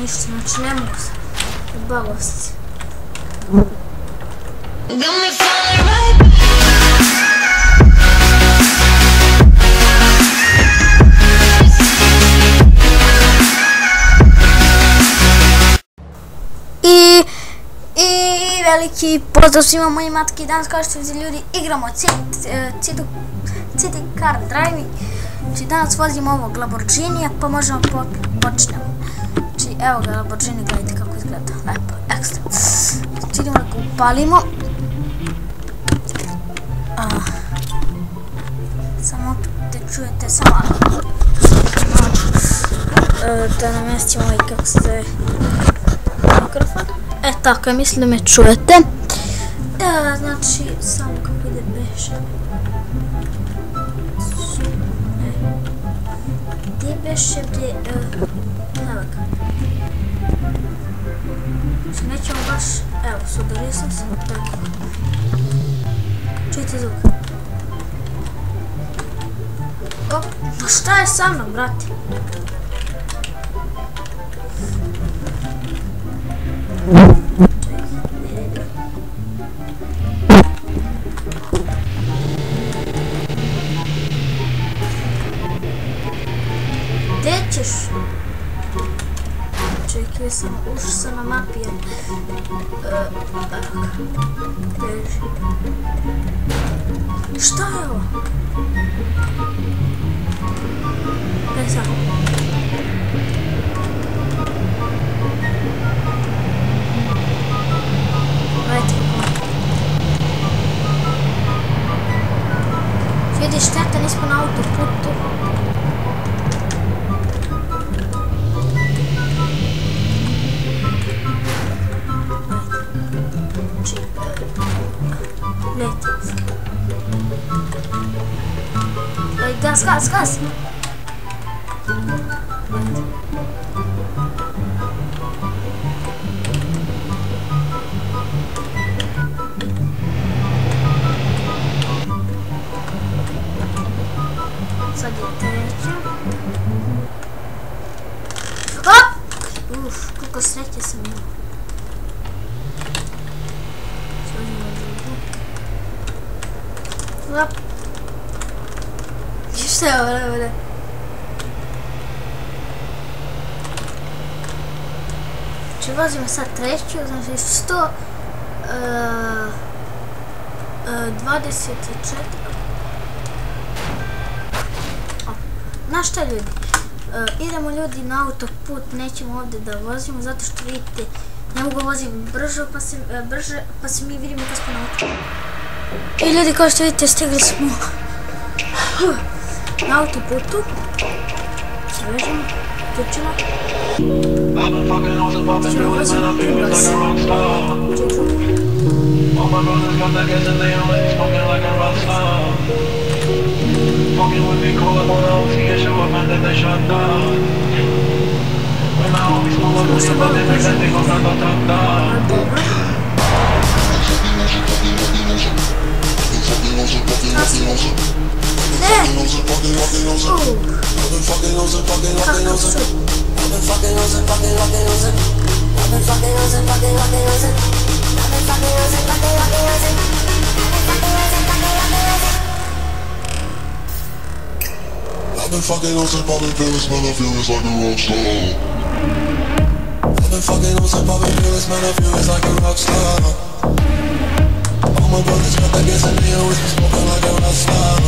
ništa, znači ne mogu se bavosti. I veliki pozdrav svima moji matki. Danas kao što vidite ljudi igramo City Car Driving. Znači danas vozimo ovog Lamborghinija pa možemo počnemo. Znači evo ga Lamborghini, gledajte kako izgleda, lepo, ekstra. Znači idemo da ga upalimo. Samo te čujete, samo da namestimo ovaj kako se zove mikrofon. Tako je, mislim da me čujete. Znači, samo kako ide beše. Gdje beše, gdje... Evo ga. Znači, nećemo baš... Evo, sudario sam se. Tako. Čujte zvuk. Op, pa šta je sa mnom, brate? Gdje ćeš? Čekaj, ušao sam na mapi jer... Šta je ovo? Gdje sam? Vidi, šteta, nismo na autoputu. Leti. Gaz, gaz, gaz! Sad je treća. Uf, koliko sreće sam imao. Hop. Šta je ovo, ovdje? Znači vozimo sad treću, znači 124. Znaš šta ljudi? Idemo ljudi na autoput, nećemo ovdje da vozimo zato što vidite ne mogu voziti brže pa se mi vidimo kad smo na autoputu. I ljudi kao što vidite stigli smo na autoputu. Svežemo, tučemo. Fucking with me, call up on OT and show up and then they shut down. When my homies pull up on you, but they think that they gon' knock the top down. I've been fucking on some poppin' pills, man, I feel it's like a rock star. I've been fucking on some poppin' pills, man, I feel it's like a rock star. All my brothers got that gas and they always been smoking like a rock star.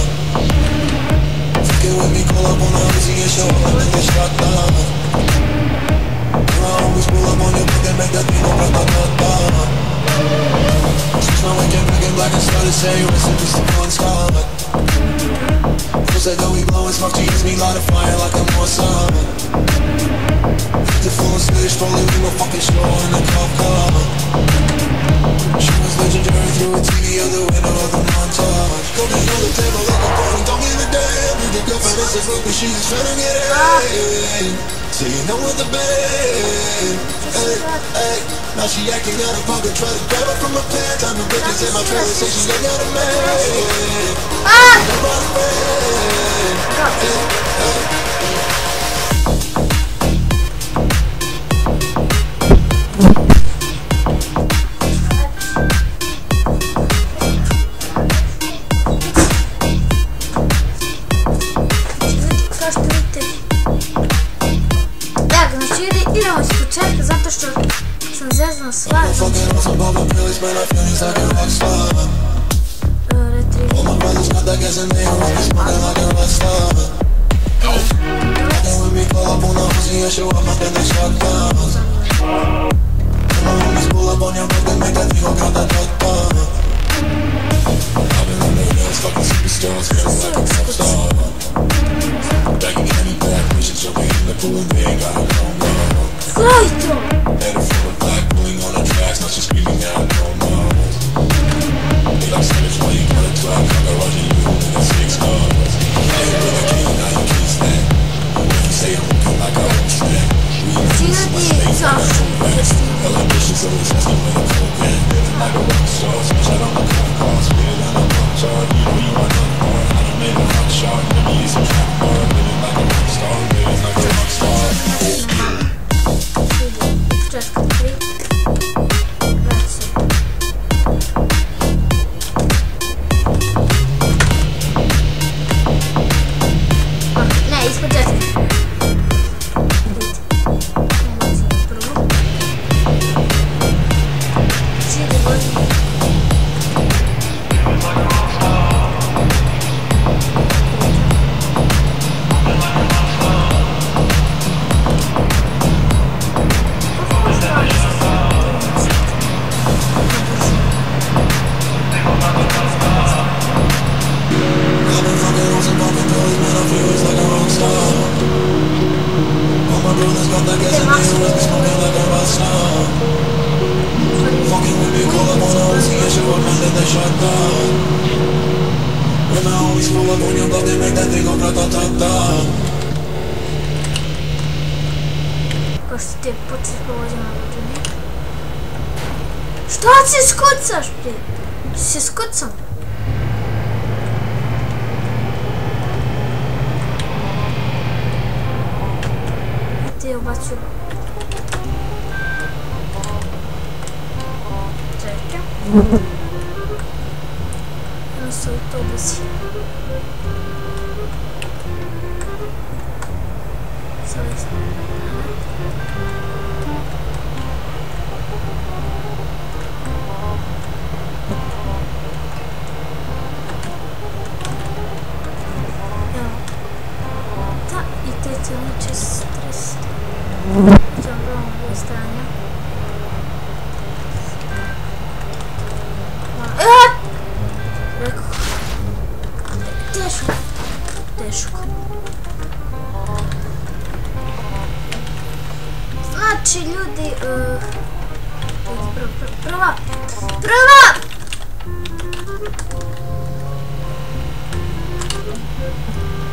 Fucking with me, call up on the Uzi and show up and get shot down. My homies pull up on your block and make that thing go ra-ta-ta-ta. Switch my weekend back in black and started saying recipes to one star. Said that we blowin' smoke, she use me light a fire like I'm on summer. The full stage, rolling with my fucking show in the cop car. She was legendary through a TV out the window of the montage. Cooking on the table like a party, don't give a damn. You get up and it's a group and she's trying to get in. So you know what the band. Hey, hey. Now she acting out of pocket, try to grab her from her pants. I'm the bitches in my trailer, say she ain't got a man. zezno stvar. Fucking on some bubble pills, man, I feel he's like a rock star. All my brothers got that gas and they always be smoking like a rock star. Fucking with me, call up on the Uzi and show up, I think they shot down. When my homies pull up on your block, they make that thing go count that top. I've been on the hills, fucking superstars, feeling like a pop star. Bagging candy back, bitches jumping in the pool and they ain't got no more. Headed for the black, pulling on the tracks, now she's screaming out no more. They like savage, why you got a drop, like a Roger, you holding the 6 cars. Now you with a king, now you can't stand. When you say I'm looking like I won't stand. We in peace, my space, I got no rest. Hell ambitious, always asking when I'm broken. Like a rock star, switch out on the cop car, spinning on the pop chart. You know you are not hard, I done made a hot shot. Let me use some trap bar, living like a rock star, living like a rock star. Just complete. Grazie. Ne, ispođete. Pošto ti početi povozimo na vođenje. Šta se skucaš, bre? Se skucam. Ti je ubacio. Čekaj. Ono su autobusi. Sada sam. Teško. Znači ljudi, prva.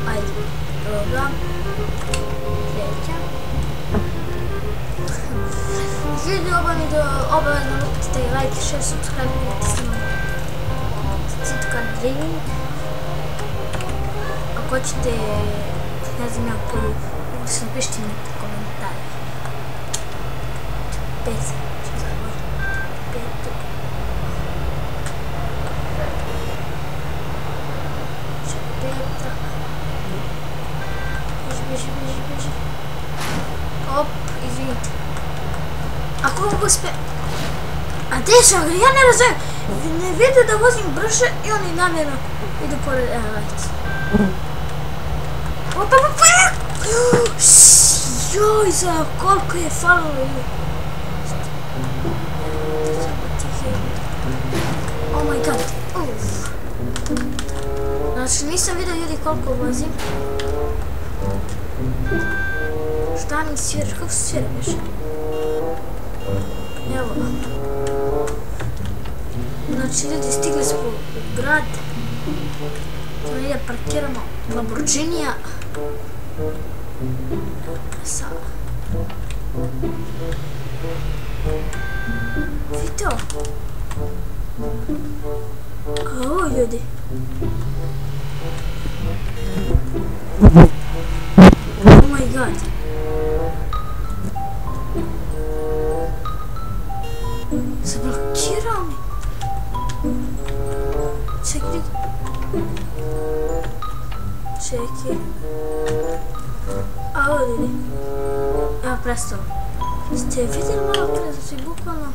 Ajde, druga. Treća. Ljudi, obavezno lupite like, share, subscribe, pritisnimo citka link. Ako hoćete, ne znam ja koju, se napišite mi komentare. 5 ću zavrati. 5. Beži. Op, izvinite. Ako mogu spet... A gdje sam? Ja ne razumijem. Ne vide da vozim brže i oni namjerno idu pored... Evo, gledajte. Joj, za koliko je falilo. Oh my god. Znači nisam vidio ljudi koliko vozim. Šta mi sviraš? Kako se svira više? Evo. Znači ljudi stigli smo u grad. Sada ide parkiramo Lamborghinija. Sada. Vidite ovo? Ovo ljudi. Oh my god. Zablokirao mi. Čekaj. A ovo ljudi. Evo prestalo. Ste vidjeli malo prije, znači bukvalno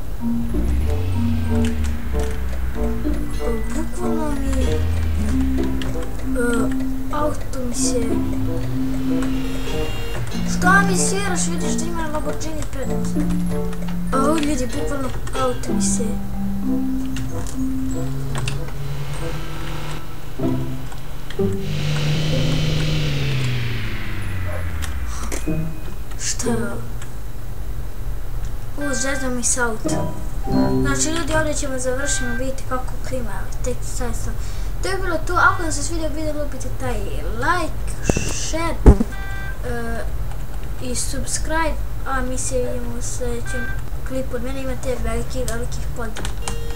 mi auto mi se... Šta mi sviraš, vidiš da ima Lamborghini pred... ljudi, bukvalno auto mi se... Šta je ovo? Zezno mi se auto. Znači ljudi, ovdje ćemo završiti, vidite kako klima, tek sad sam. To je bilo to, ako vam se svidio video, lupite taj like, share i subscribe, a mi se vidimo u sljedećem klipu. Od mene imate velikih pozdrav.